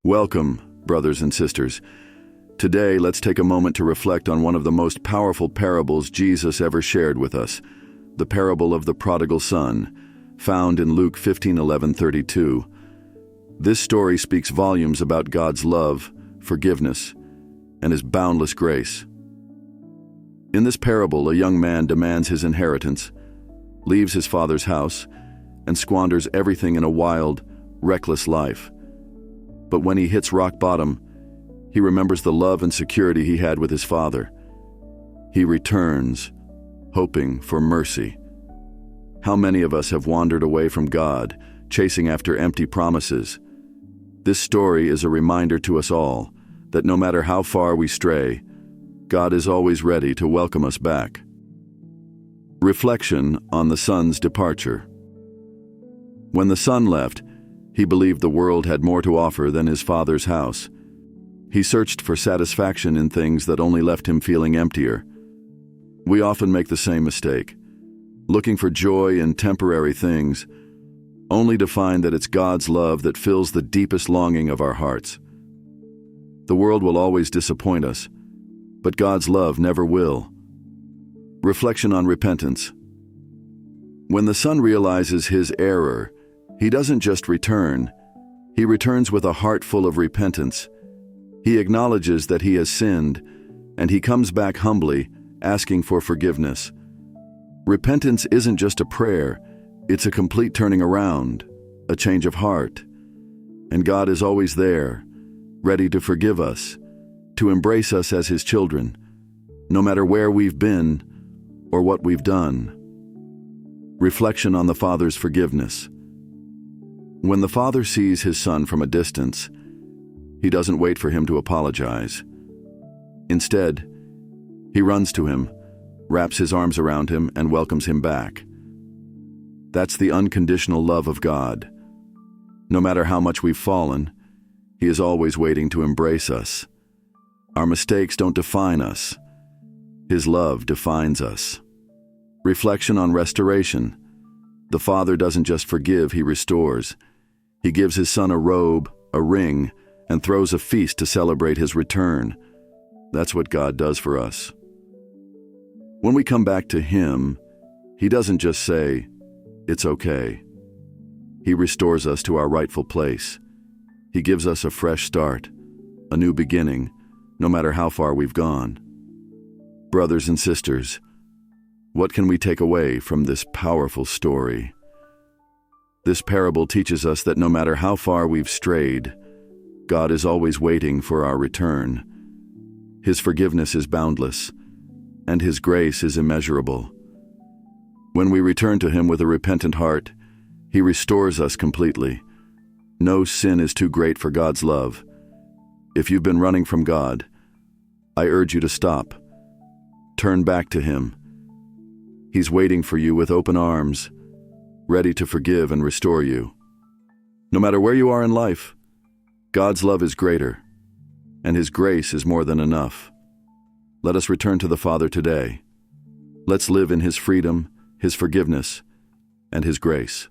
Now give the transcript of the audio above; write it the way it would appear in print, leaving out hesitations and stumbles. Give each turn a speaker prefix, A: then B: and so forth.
A: Welcome, brothers and sisters. Today, let's take a moment to reflect on one of the most powerful parables Jesus ever shared with us, the parable of the Prodigal Son, found in Luke 15:11-32. This story speaks volumes about God's love, forgiveness, and His boundless grace. In this parable, a young man demands his inheritance, leaves his father's house, and squanders everything in a wild, reckless life. But when he hits rock bottom, he remembers the love and security he had with his father. He returns, hoping for mercy. How many of us have wandered away from God, chasing after empty promises? This story is a reminder to us all that no matter how far we stray, God is always ready to welcome us back. Reflection on the son's departure. When the son left, he believed the world had more to offer than his father's house. He searched for satisfaction in things that only left him feeling emptier. We often make the same mistake, looking for joy in temporary things, only to find that it's God's love that fills the deepest longing of our hearts. The world will always disappoint us, but God's love never will. Reflection on repentance. When the son realizes his error, he doesn't just return, he returns with a heart full of repentance. He acknowledges that he has sinned, and he comes back humbly, asking for forgiveness. Repentance isn't just a prayer, it's a complete turning around, a change of heart. And God is always there, ready to forgive us, to embrace us as His children, no matter where we've been or what we've done. Reflection on the Father's forgiveness. When the father sees his son from a distance, he doesn't wait for him to apologize. Instead, he runs to him, wraps his arms around him, and welcomes him back. That's the unconditional love of God. No matter how much we've fallen, He is always waiting to embrace us. Our mistakes don't define us. His love defines us. Reflection on restoration. The Father doesn't just forgive, He restores. He gives His Son a robe, a ring, and throws a feast to celebrate His return. That's what God does for us. When we come back to Him, He doesn't just say, "It's okay." He restores us to our rightful place. He gives us a fresh start, a new beginning, no matter how far we've gone. Brothers and sisters, what can we take away from this powerful story? This parable teaches us that no matter how far we've strayed, God is always waiting for our return. His forgiveness is boundless, and His grace is immeasurable. When we return to Him with a repentant heart, He restores us completely. No sin is too great for God's love. If you've been running from God, I urge you to stop. Turn back to Him. He's waiting for you with open arms, ready to forgive and restore you. No matter where you are in life, God's love is greater, and His grace is more than enough. Let us return to the Father today. Let's live in His freedom, His forgiveness, and His grace.